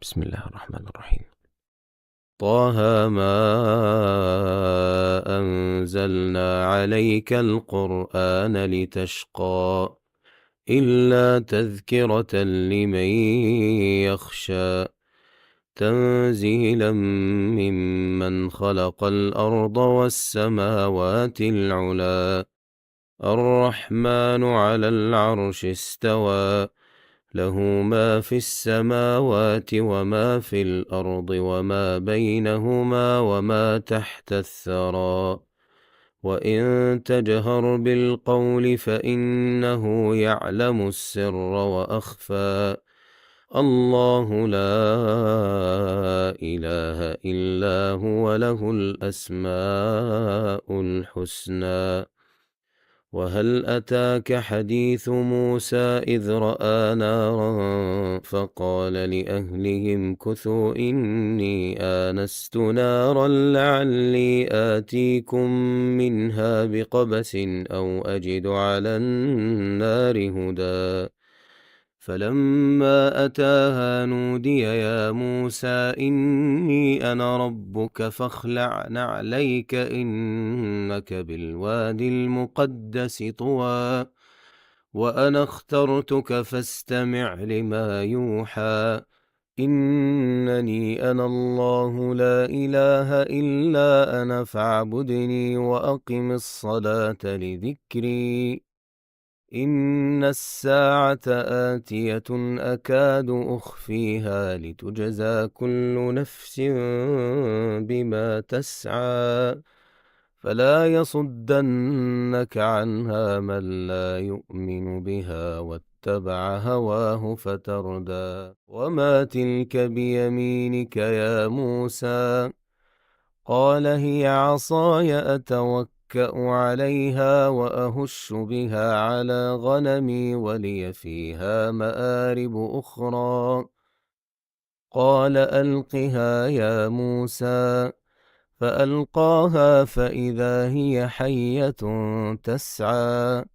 بسم الله الرحمن الرحيم. طه ما أنزلنا عليك القرآن لتشقى إلا تذكرة لمن يخشى تنزيلا ممن خلق الأرض والسماوات العلى الرحمن على العرش استوى له ما في السماوات وما في الأرض وما بينهما وما تحت الثرى وإن تجهر بالقول فإنه يعلم السر وأخفى الله لا إله إلا هو له الأسماء الحسنى وهل أتاك حديث موسى إذ رأى نارا فقال لأهلهم كثوا إني آنست نارا لعلي آتيكم منها بقبس أو أجد على النار هدى فلما أتاها نودي يا موسى إني أنا ربك فاخلع نعليك إنك بالوادي المقدس طوى وأنا اخترتك فاستمع لما يوحى إنني أنا الله لا إله إلا أنا فاعبدني وأقم الصلاة لذكري إن الساعة آتية أكاد أخفيها لتجزى كل نفس بما تسعى فلا يصدنك عنها من لا يؤمن بها واتبع هواه فتردى وما تلك بيمينك يا موسى قال هي عصاي أتوكأ عليها وأهش بها على غنمي ولي فيها مآرب أخرى قال ألقها يا موسى فألقاها فإذا هي حية تسعى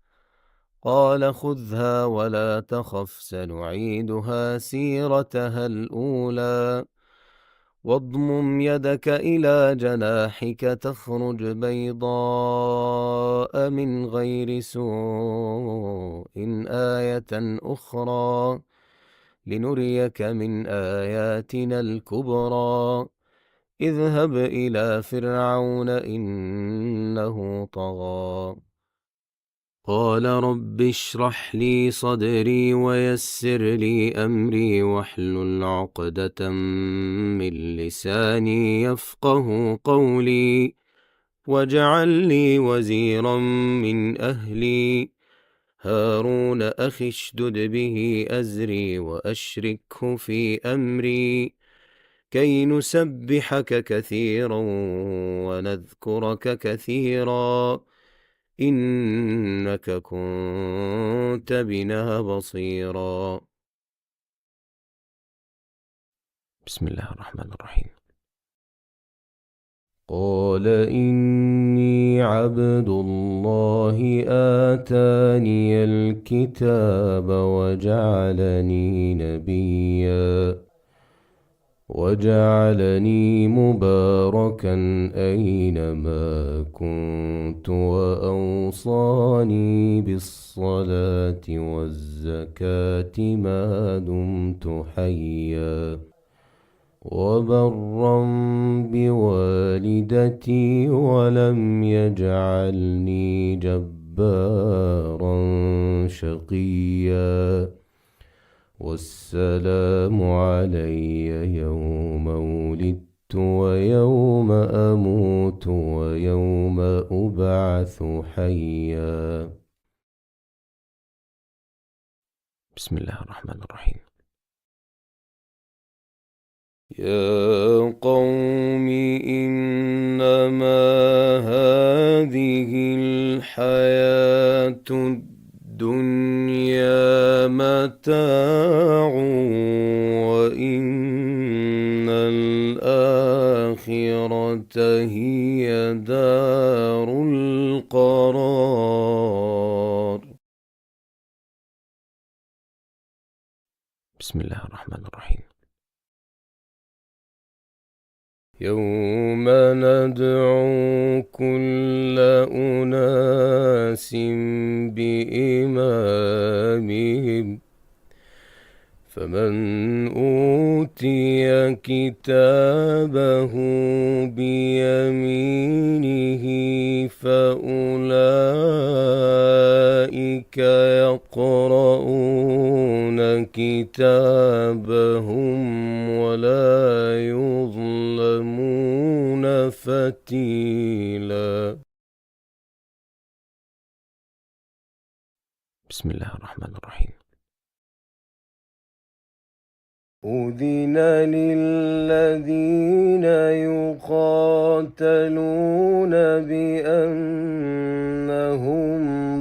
قال خذها ولا تخف سنعيدها سيرتها الأولى واضمم يدك إلى جناحك تخرج بيضاء من غير سوء آية أخرى لنريك من آياتنا الكبرى اذهب إلى فرعون إنه طغى قال رب اشرح لي صدري ويسر لي أمري واحلل عقدة من لساني يفقه قولي واجعل لي وزيرا من أهلي هارون أخي اشدد به أزري وأشركه في أمري كي نسبحك كثيرا ونذكرك كثيرا إنك كنت بنا بصيرا. بسم الله الرحمن الرحيم. قال إني عبد الله آتاني الكتاب وجعلني نبيا وجعلني مباركا أينما كنت وأوصاني بالصلاة والزكاة ما دمت حيا وبرا بوالدتي ولم يجعلني جبارا شقيا والسلام علي يوم ولدت ويوم أموت ويوم أبعث حيا. بسم الله الرحمن الرحيم. يا قوم إنما هذه الحياة الدنيا متاع وإن الآخرة هي دار القرار. بسم الله الرحمن الرحيم. يوم ندعو كل أناس بإمامهم فمن أوتي كتابه بيمينه فأولئك يقرؤون كتابهم ولا يظلمون فتيلا. بسم الله الرحمن الرحيم. أذن للذين يقاتلون بأنهم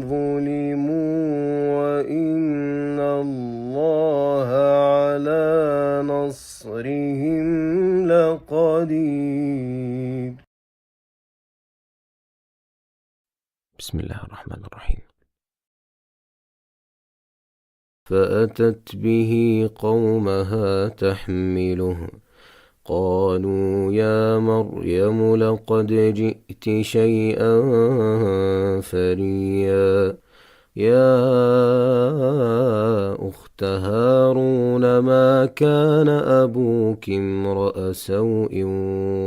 ظلموا وإن الله على نصرهم لقدير. بسم الله الرحمن الرحيم. فأتت به قومها تحمله قالوا يا مريم لقد جئت شيئا فريا يا أخت هارون ما كان أبوك امرأ سوء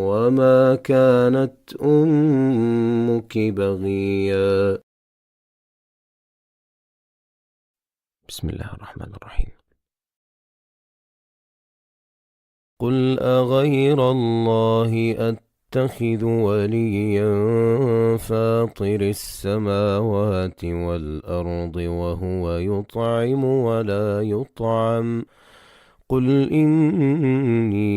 وما كانت أمك بغيا. بسم الله الرحمن الرحيم. قل أغير الله أتخذ وليا فاطر السماوات والأرض وهو يطعم ولا يطعم قل إني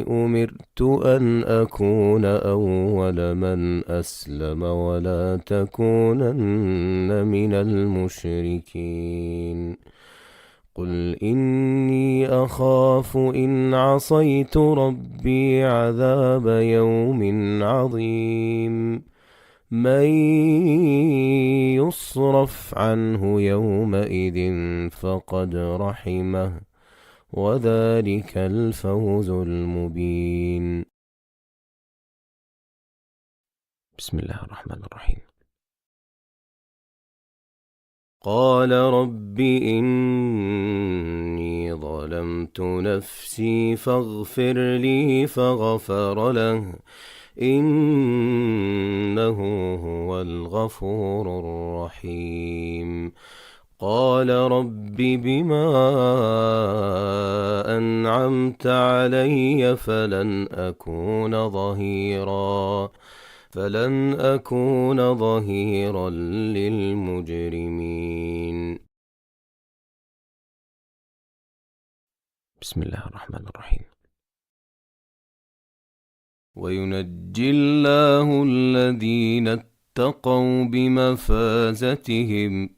أمرت أن أكون أول من أسلم ولا تكونن من المشركين قل إني أخاف إن عصيت ربي عذاب يوم عظيم من يصرف عنه يومئذ فقد رحمه وذلك الفوز المبين. بسم الله الرحمن الرحيم. قال رب إني ظلمت نفسي فاغفر لي فغفر له إنه هو الغفور الرحيم. قال رب بما أنعمت علي فلن أكون ظهيرا للمجرمين. بسم الله الرحمن الرحيم. وينجي الله الذين اتقوا بمفازتهم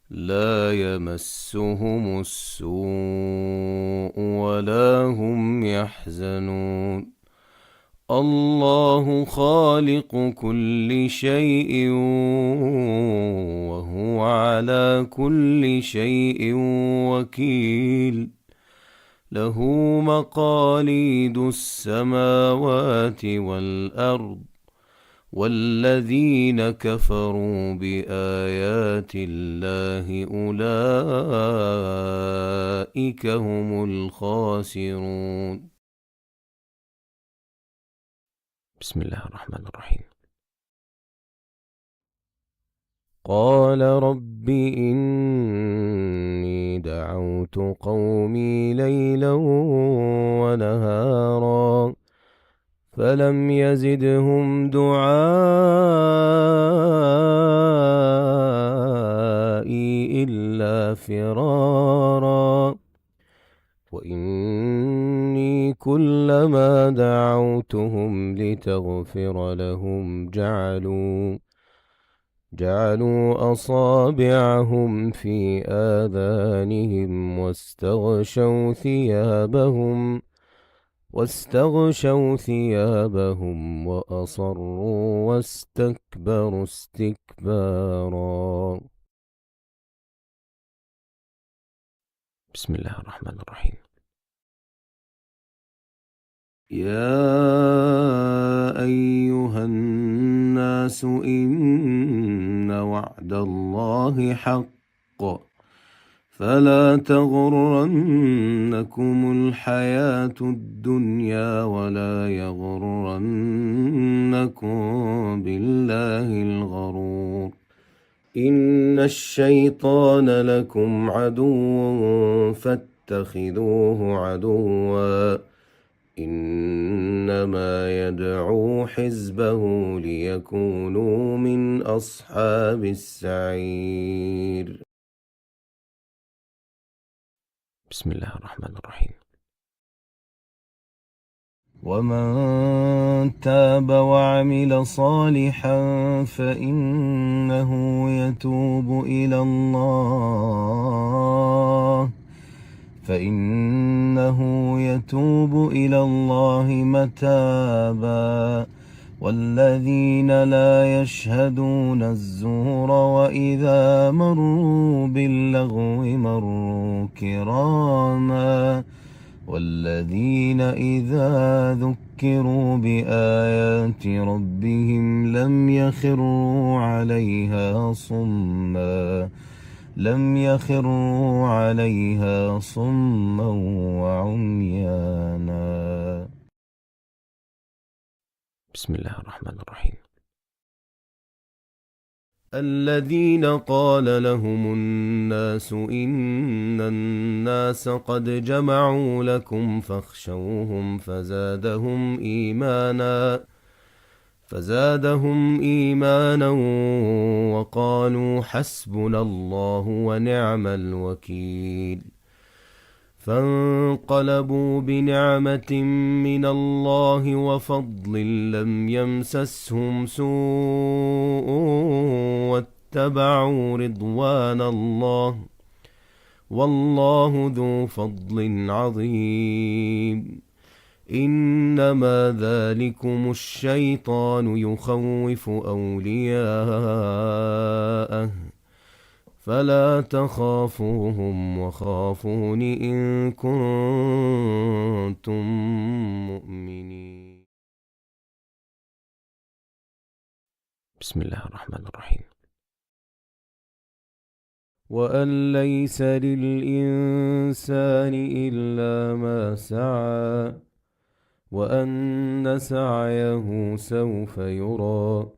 لا يمسهم السوء ولا هم يحزنون. الله خالق كل شيء وهو على كل شيء وكيل له مقاليد السماوات والأرض والذين كفروا بآيات الله أولئك هم الخاسرون. بسم الله الرحمن الرحيم. قال رب إني دعوت قومي ليلا ونهارا فلم يزدهم دعائي إلا فرارا وإني كلما دعوتهم لتغفر لهم جعلوا أصابعهم في آذانهم واستغشوا ثيابهم وأصروا واستكبروا استكبارا. بسم الله الرحمن الرحيم. يا وعد الله حق فلا تغرنكم الحياة الدنيا ولا يغرنكم بالله الغرور إن الشيطان لكم عدو فاتخذوه عدوا إنما يدعو حزبه ليكونوا من أصحاب السعير. بسم الله الرحمن الرحيم. ومن تاب وعمل صالحا فإنه يتوب إلى الله متابا والذين لا يشهدون الزور وإذا مروا باللغو مروا كراما والذين إذا ذكروا بآيات ربهم لم يخروا عليها صما وعميانا. بسم الله الرحمن الرحيم. الذين قال لهم الناس إن الناس قد جمعوا لكم فاخشوهم فزادهم إيمانا وقالوا حسبنا الله ونعم الوكيل فانقلبوا بنعمة من الله وفضل لم يمسسهم سوء واتبعوا رضوان الله والله ذو فضل عظيم إنما ذلكم الشيطان يخوف أولياءه فلا تخافوهم وخافون إن كنتم مؤمنين. بسم الله الرحمن الرحيم. وأن ليس للإنسان إلا ما سعى وأن سعيه سوف يرى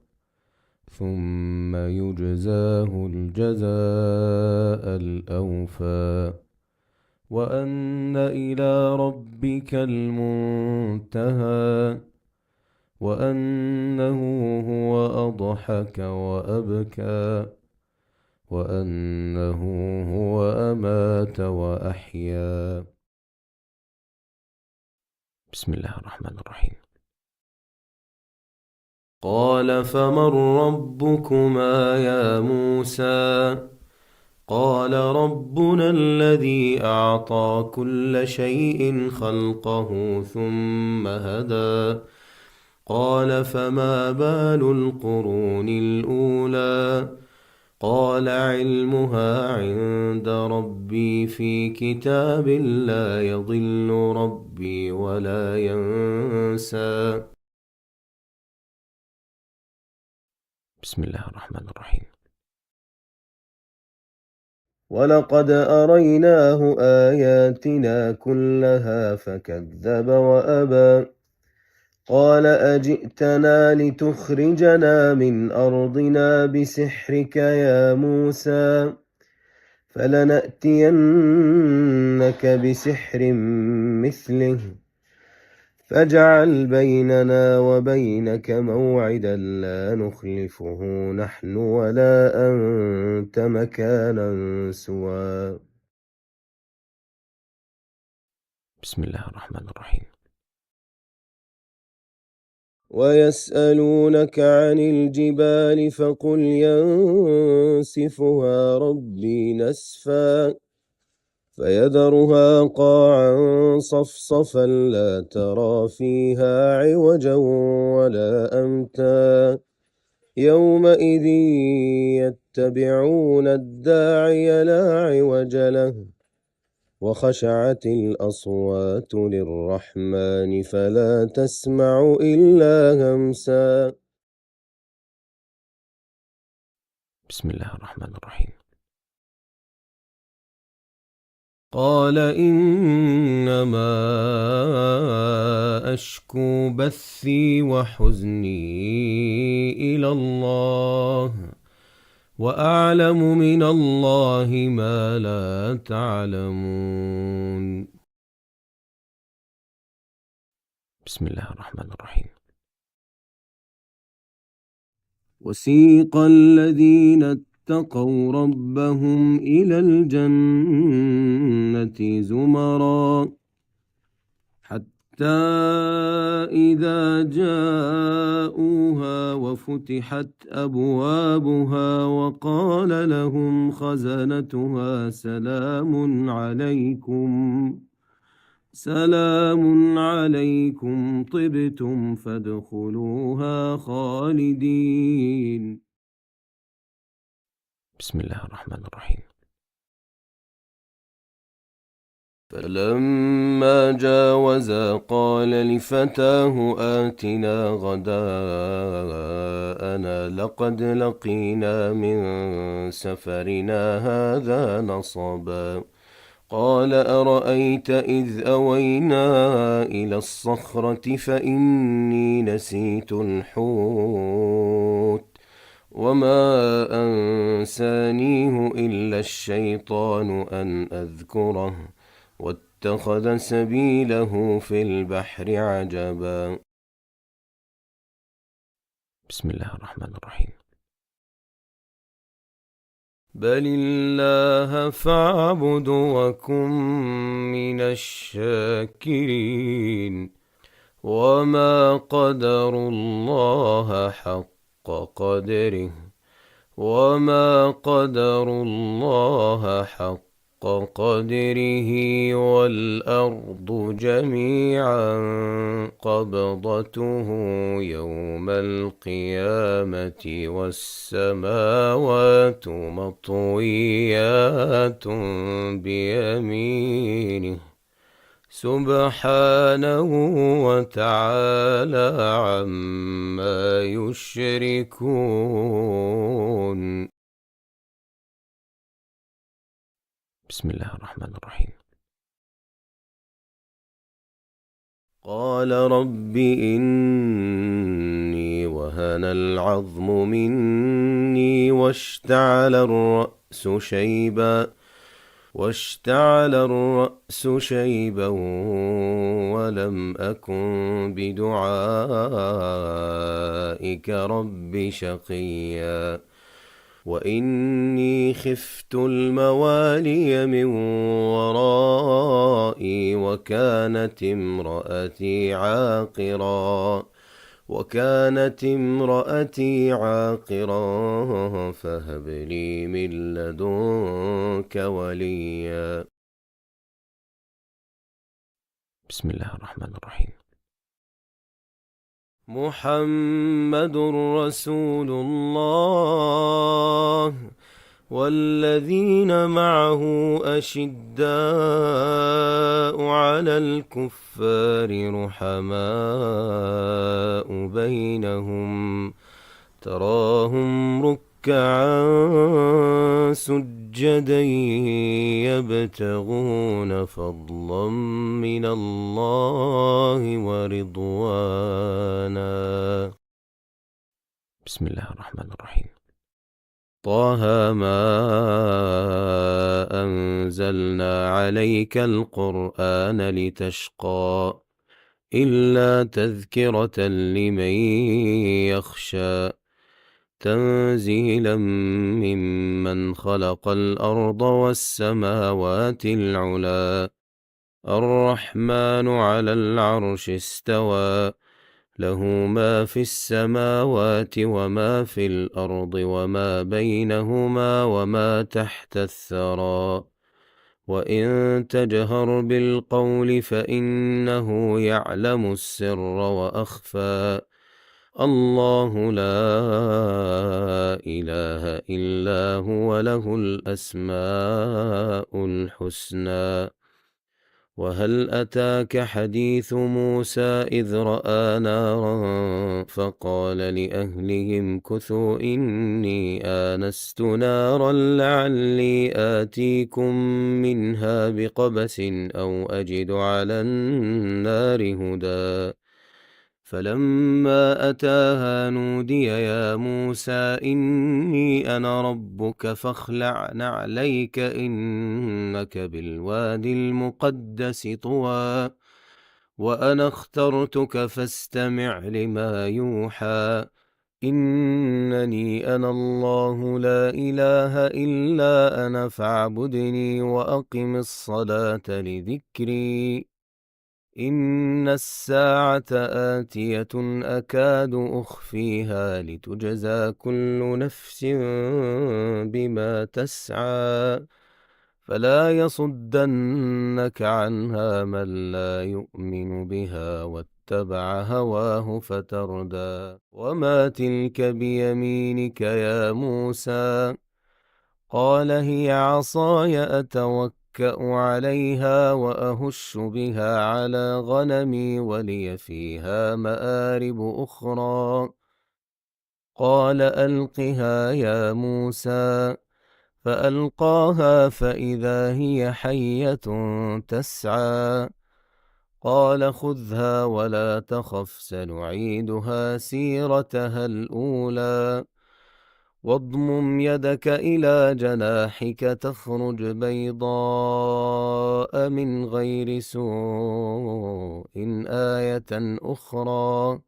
ثم يجزاه الجزاء الأوفى وأن إلى ربك المنتهى وأنه هو أضحك وأبكى وأنه هو أمات وأحيا. بسم الله الرحمن الرحيم. قال فمن ربكما يا موسى قال ربنا الذي أعطى كل شيء خلقه ثم هدى قال فما بال القرون الأولى قال علمها عند ربي في كتاب لا يضل ربي ولا ينسى. بسم الله الرحمن الرحيم. ولقد أريناه آياتنا كلها فكذب وأبى قال أجئتنا لتخرجنا من أرضنا بسحرك يا موسى فلنأتينك بسحر مثله فاجعل بيننا وبينك موعدا لا نخلفه نحن ولا أنت مكانا سوى. بسم الله الرحمن الرحيم. ويسألونك عن الجبال فقل ينسفها ربي نسفا فيذرها قاعا صفصفا لا ترى فيها عوجا ولا أمتا يومئذ يتبعون الداعي لا عوج له وخشعت الأصوات للرحمن فلا تسمع إلا همسا. بسم الله الرحمن الرحيم. قال إنما أشكو بثي وحزني إلى الله وأعلم من الله ما لا تعلمون. بسم الله الرحمن الرحيم. وسيق الذين اتقوا ربهم إلى الجنة زمرا حتى إذا جاءوها وفتحت أبوابها وقال لهم خزنتها سلام عليكم طبتم فادخلوها خالدين. بسم الله الرحمن الرحيم. فلما جاوزا قال لفتاه آتنا غداءنا لقد لقينا من سفرنا هذا نصبا. قال أرأيت إذ أوينا إلى الصخرة فإني نسيت الحوت وما أنسانيه إلا الشيطان أن أذكره واتخذ سبيله في البحر عجبا. بسم الله الرحمن الرحيم. بل الله فاعبد وكن من الشاكرين وما قدروا الله حق قدره والأرض جميعا قبضته يوم القيامة والسماوات مطويات بيمينه سبحانه وتعالى عما يشركون. بسم الله الرحمن الرحيم. قال رب إني وهن العظم مني واشتعل الرأس شيبا ولم أكن بدعائك رب شقيا وإني خفت الموالي من ورائي وكانت امرأتي عاقرا فهب لي من لدنك وليا. بسم الله الرحمن الرحيم. محمد رسول الله والذين معه أشداء على الكفار رحماء بينهم تراهم ركعا سجدا يبتغون فضلا من الله ورضوانا. بسم الله الرحمن الرحيم. طه ما أنزلنا عليك القرآن لتشقى إلا تذكرة لمن يخشى تنزيلا ممن خلق الأرض والسماوات العلى الرحمن على العرش استوى له ما في السماوات وما في الأرض وما بينهما وما تحت الثرى وإن تجهر بالقول فإنه يعلم السر وأخفى الله لا إله إلا هو له الأسماء الحسنى وهل أتاك حديث موسى إذ رأى نارا فقال لأهلهم كثوا إني آنست نارا لعلي آتيكم منها بقبس أو أجد على النار هدى فلما أتاها نودي يا موسى إني أنا ربك فاخلع نعليك إنك بالوادي المقدس طوى وأنا اخترتك فاستمع لما يوحى إنني أنا الله لا إله إلا أنا فاعبدني وأقم الصلاة لذكري إن الساعة آتية أكاد أخفيها لتجزى كل نفس بما تسعى فلا يصدنك عنها من لا يؤمن بها واتبع هواه فتردى وما تلك بيمينك يا موسى قال هي عصاي أتوكأ عليها وأهش بها على غنمي ولي فيها مآرب أخرى قال ألقها يا موسى فألقاها فإذا هي حية تسعى قال خذها ولا تخف سنعيدها سيرتها الأولى واضمم يدك إلى جناحك تخرج بيضاء من غير سوء آية أخرى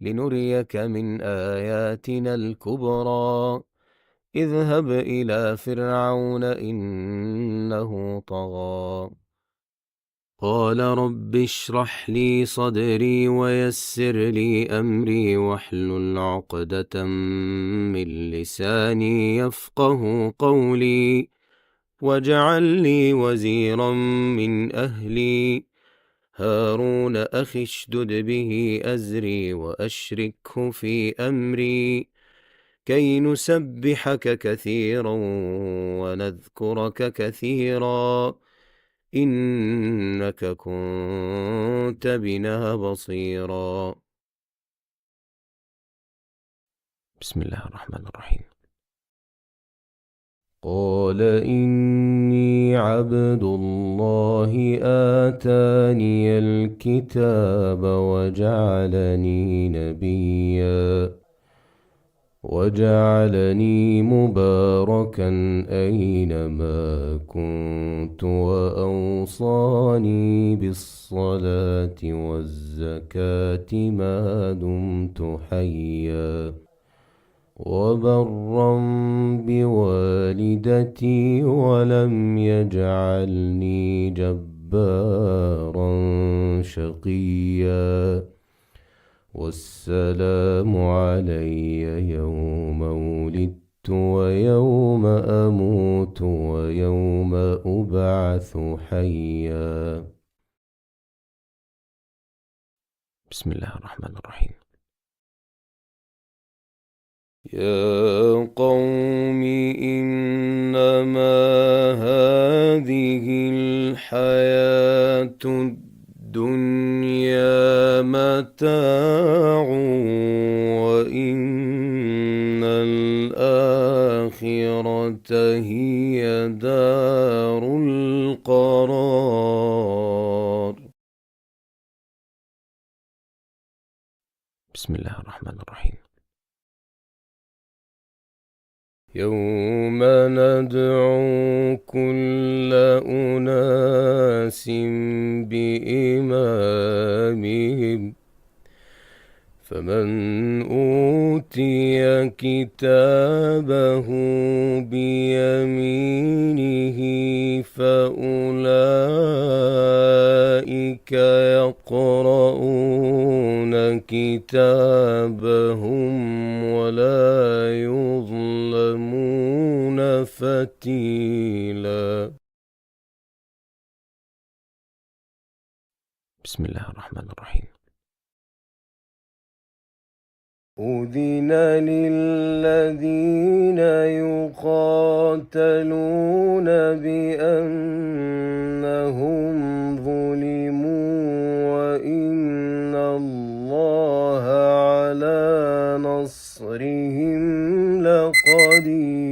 لنريك من آياتنا الكبرى اذهب إلى فرعون إنه طغى قال رب اشرح لي صدري ويسر لي أمري واحلل عقدة من لساني يفقه قولي واجعل لي وزيرا من أهلي هارون أخي اشدد به أزري وأشركه في أمري كي نسبحك كثيرا ونذكرك كثيرا إنك كنت بنا بصيرا بسم الله الرحمن الرحيم. قال إني عبد الله آتاني الكتاب وجعلني نبيا وجعلني مباركا أينما كنت وأوصاني بالصلاة والزكاة ما دمت حيا وبرا بوالدتي ولم يجعلني جبارا شقيا والسلام علي يوم ولدت ويوم أموت ويوم أبعث حيا بسم الله الرحمن الرحيم. يا قوم إنما هذه الحياة الدنيا متاع وإن الآخرة هي دار القرار بسم الله الرحمن الرحيم. يوم ندعو كل أناس بإمامهم فمن أوتي كتابه بيمينه فأولئك يقرؤون كتابهم ولا يظلمون فتيلا بسم الله الرحمن الرحيم. أذن للذين يقاتلون بأنهم لقدير